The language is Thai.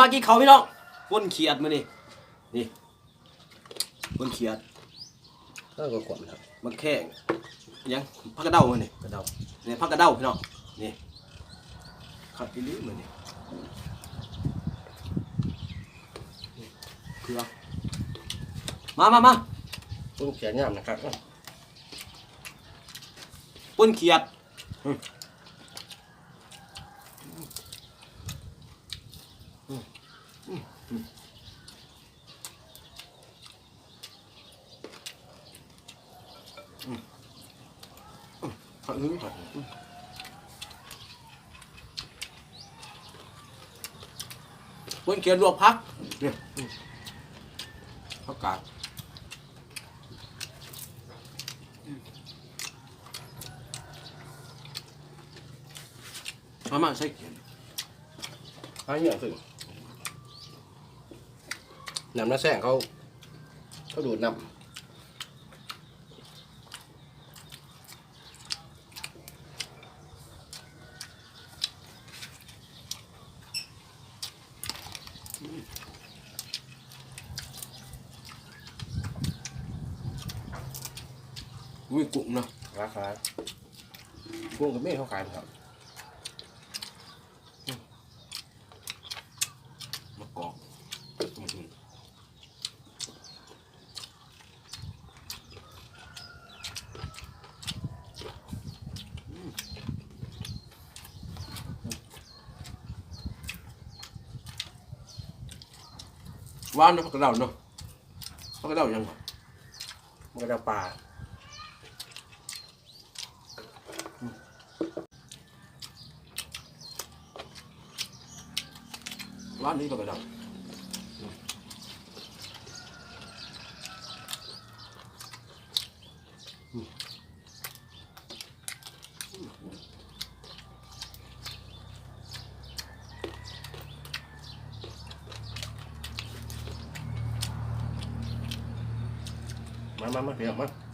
มากินเขาพี่น้องป้นเขียดมานี่ป้นเขียดก็กลมครับมันแข้งยังผักกระเด้ามานี่กระเด้าเนี่ยผักกระเด้าพี่น้องนี่ขัดอีลิ้วมานี่คือมาต้นเขียนยามนะครับป้นเขียดป้นเขียดลวกพักเนี่ยผักกาดมาใส่เขียดหายเหนื่อยสึน้ำน้ำแสงเขาดูดน้ำอุ้ยกุ้งเนาะราคากุ้งกับเม่เขาขายครับมะกอกว่านเนาะผักกระเดาเนาะผักกระเดายังมันก็จะปลาร้านนี้ก็ไปดังมาเพียงมา